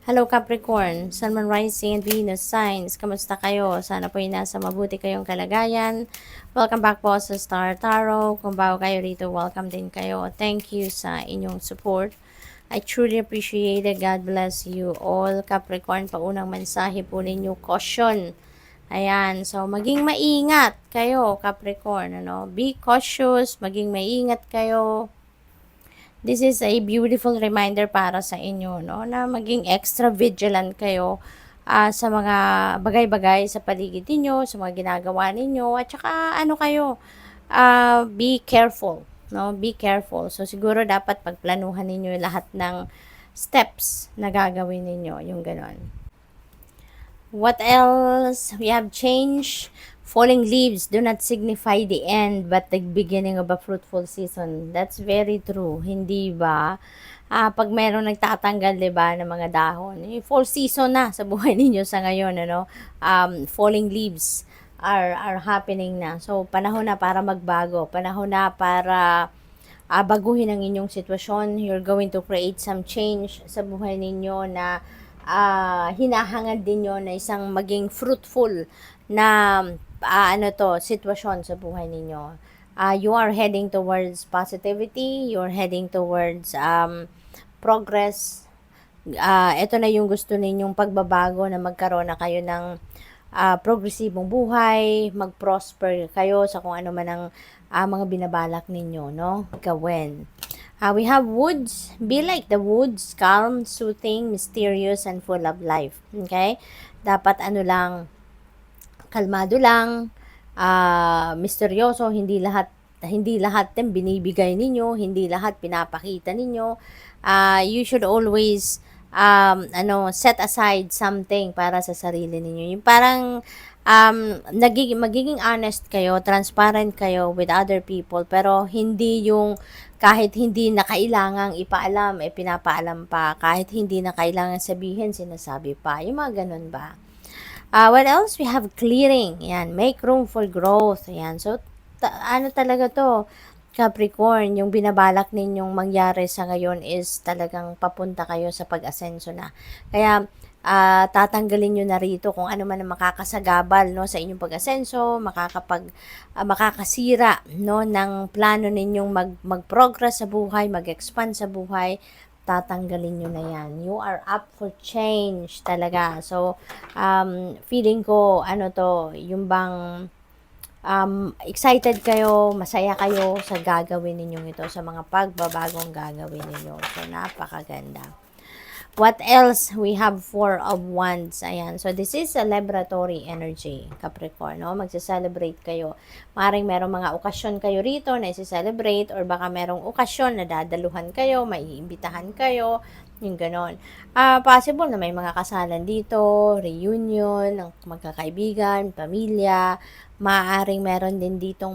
Hello Capricorn, Sun, Moon, Rising, and Venus signs. Kamusta kayo? Sana po ay nasa mabuti kayong kalagayan. Welcome back po sa Star Tarot. Kung bago kayo rito, welcome din kayo. Thank you sa inyong support. I truly appreciate it. God bless you all. Capricorn, paunang mensahe po ninyo, caution. Ayan, so maging maingat kayo, Capricorn. Be cautious, maging maingat kayo. This is a beautiful reminder para sa inyo, no, na maging extra vigilant kayo sa mga bagay-bagay sa paligid ninyo, sa mga ginagawa ninyo, at saka ano kayo, be careful, no, be careful. So siguro dapat pagplanuhan ninyo lahat ng steps na gagawin ninyo, yung ganon. What else? We have change. Falling leaves do not signify the end but the beginning of a fruitful season. That's very true. Hindi ba? Pag meron nagtatanggal, di ba, ng mga dahon, fall season na sa buhay ninyo sa ngayon, ano? Falling leaves are happening na. So, panahon na para magbago. Panahon na para baguhin ang inyong sitwasyon. You're going to create some change sa buhay ninyo na hinahangad din nyo na isang maging fruitful na sitwasyon sa buhay ninyo. You are heading towards positivity, you're heading towards progress. Ito na yung gusto ninyong pagbabago, na magkaroon na kayo ng progresibong buhay, mag-prosper kayo sa kung ano man ang mga binabalak ninyo, no? Gawin. We have woods. Be like the woods, calm, soothing, mysterious, and full of life. Okay? Dapat kalmado lang, misteryoso, hindi lahat din binibigay ninyo, hindi lahat pinapakita ninyo. You should always set aside something para sa sarili ninyo. Yung parang magiging honest kayo, transparent kayo with other people, pero hindi yung kahit hindi na kailangang ipaalam, pinapaalam pa. Kahit hindi na kailangan sabihin, sinasabi pa. Yung mga ganun ba? What else? We have clearing. Yan. Make room for growth. Yan. So, talaga to, Capricorn, yung binabalak ninyong mangyari sa ngayon is talagang papunta kayo sa pag-asenso na. Kaya, tatanggalin nyo na rito kung ano man ang makakasagabal, no, sa inyong pag-asenso, makakasira, no, ng plano ninyong mag-progress sa buhay, mag-expand sa buhay. Tatanggalin nyo na yan. You are up for change talaga. So, feeling ko, yung bang excited kayo, masaya kayo sa gagawin ninyong ito, sa mga pagbabagong gagawin ninyo. So, napakaganda. What else? We have Four of Wands. Ayan. So, this is a celebratory energy, Capricorn. No? Magsa-celebrate kayo. Maring merong mga okasyon kayo rito na isi-celebrate, or baka merong okasyon na dadaluhan kayo, may iimbitahan kayo, yung ganon. Possible na may mga kasalan dito, reunion, ng magkakaibigan, pamilya. Maaring meron din ditong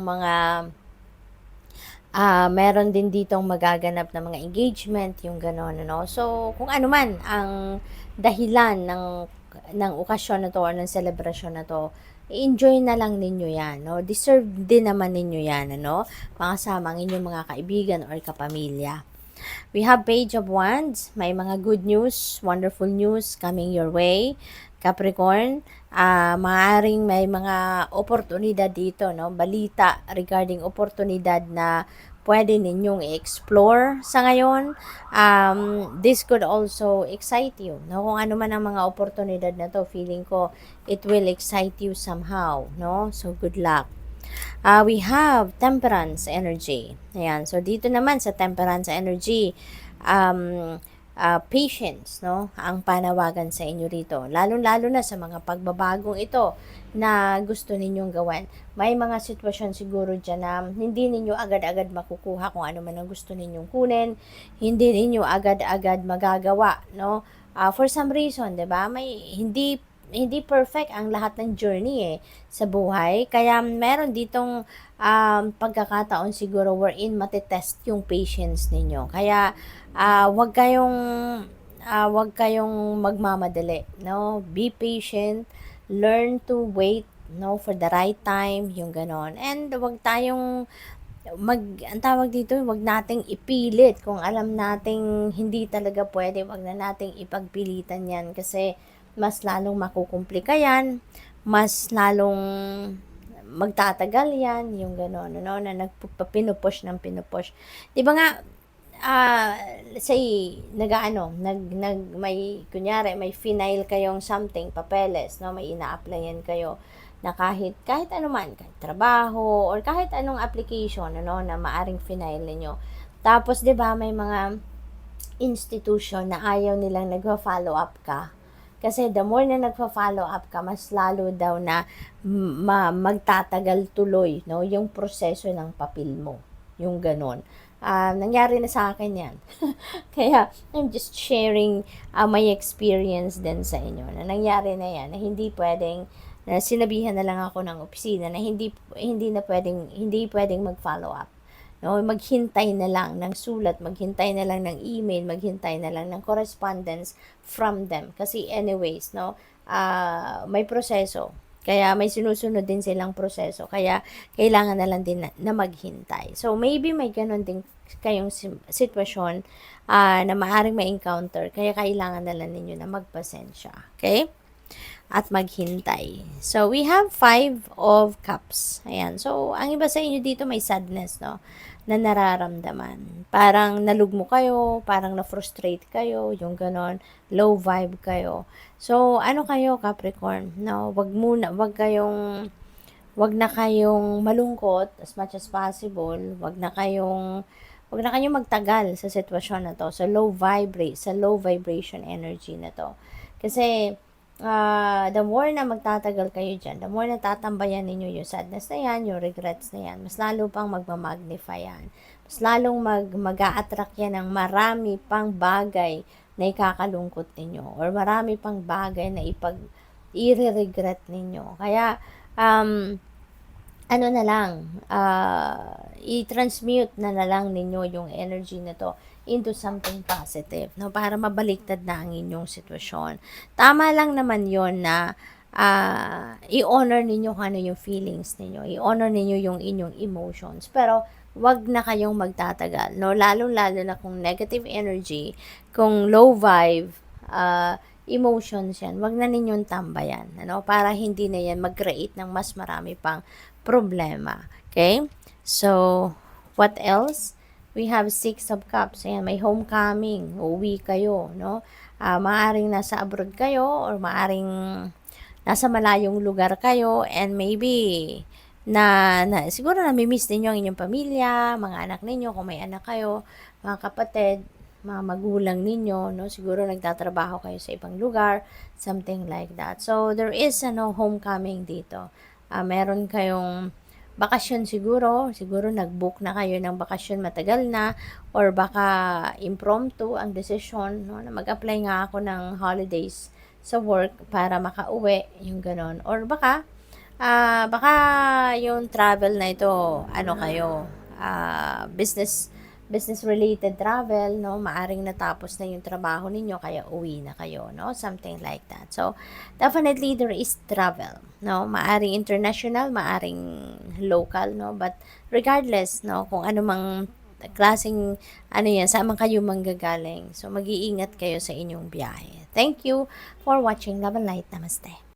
magaganap na mga engagement, yung gano'n, ano. So, kung ano man ang dahilan ng okasyon na to or ng celebration na to, enjoy na lang ninyo yan, no? Deserve din naman ninyo yan, ano? Makasama ang inyong mga kaibigan or kapamilya. We have Page of Wands. May mga good news, wonderful news coming your way, Capricorn. Maaring may mga oportunidad dito, no? Balita regarding oportunidad na pwede ninyong i-explore sa ngayon. This could also excite you, no? Kung ano man ang mga oportunidad na to, feeling ko it will excite you somehow, no? So, good luck. We have temperance energy. Ayan. So, dito naman sa temperance energy, patience, no? Ang panawagan sa inyo rito. Lalo-lalo na sa mga pagbabagong ito na gusto ninyong gawin. May mga sitwasyon siguro dyan na hindi ninyo agad-agad makukuha kung ano man ang gusto ninyong kunin. Hindi ninyo agad-agad magagawa, no? For some reason, 'di ba? Hindi perfect ang lahat ng journey sa buhay. Kaya meron ditong pagkakataon siguro wherein matetest yung patience ninyo. Kaya wag kayong magmamadali, no? Be patient, learn to wait, no, for the right time, yung ganon. And ang tawag dito, wag nating ipilit. Kung alam nating hindi talaga pwede, wag na nating ipagpilitan yan kasi mas lalong makukumplika yan, mas lalong magtatagal yan, yung gano'n, ano, na pinupush ng pinupush. Di ba nga, let's say, may, kunyari, may final kayong something, papeles, no, may ina-applyan kayo, na kahit ano man, kahit trabaho, or kahit anong application, ano, na maaring final ninyo. Tapos, di ba, may mga institution na ayaw nilang nagpa-follow up ka. Kasi the more na nagpa-follow up ka, mas lalo daw na magtatagal tuloy, no, yung proseso ng papel mo. Yung ganon. Nangyari na sa akin yan. Kaya, I'm just sharing my experience din sa inyo. Na nangyari na yan, na hindi pwedeng, na sinabihan na lang ako ng opisina na hindi pwedeng mag-follow up. No, maghintay na lang ng sulat, maghintay na lang ng email, maghintay na lang ng correspondence from them. Kasi anyways, no, may proseso. Kaya may sinusunod din silang proseso. Kaya kailangan na lang din na maghintay. So maybe may ganun din kayong sitwasyon na maaaring ma-encounter. Kaya kailangan na lang ninyo na magpasensya. Okay? At maghintay. So, we have 5 of cups. Ayan. So, ang iba sa inyo dito may sadness, no? Na nararamdaman. Parang nalugmo kayo, parang na-frustrate kayo, yung ganon, low vibe kayo. So, ano kayo, Capricorn? No, wag na kayong malungkot as much as possible. Wag na kayong magtagal sa sitwasyon na to, sa low vibration energy na to. Kasi, the more na magtatagal kayo dyan, the more na tatambayan ninyo yung sadness na yan, yung regrets na yan, mas lalo pang magmamagnify yan. Mas lalong mag-a-attract yan ng marami pang bagay na ikakalungkot ninyo or marami pang bagay na i-regret ninyo. Kaya, ano na lang, i-transmute na lang ninyo yung energy na to into something positive, no? Para mabaliktad na ang inyong sitwasyon. Tama lang naman yon na i-honor ninyo kung ano yung feelings ninyo. I-honor ninyo yung inyong emotions. Pero, wag na kayong magtatagal, no? Lalo-lalo na kung negative energy, kung low vibe, emotions yan, wag na ninyong tambayan, ano? Para hindi na yan mag-create ng mas marami pang problema. Okay? So, what else? We have 6 of cups. Ayan, may homecoming. Uuwi kayo, no? Maaring nasa abroad kayo or maaring nasa malayong lugar kayo and maybe siguro nami-miss ninyo ang inyong pamilya, mga anak ninyo, kung may anak kayo, mga kapatid, mga magulang ninyo, no? Siguro nagtatrabaho kayo sa ibang lugar, something like that. So, there is homecoming dito. Meron kayong bakasyon siguro nag-book na kayo ng bakasyon matagal na or baka impromptu ang desisyon, no, na mag-apply nga ako ng holidays sa work para makauwi, yung ganon. Or baka yung travel na ito, business related travel, no, maaring natapos na yung trabaho ninyo kaya uwi na kayo, no, something like that. So definitely there is travel, no, maaring international, maaring local, no, but regardless, no, kung ano mang klaseng yan, saan man kayo manggagaling, so mag-iingat kayo sa inyong biyahe. Thank you for watching. Love and light. Namaste.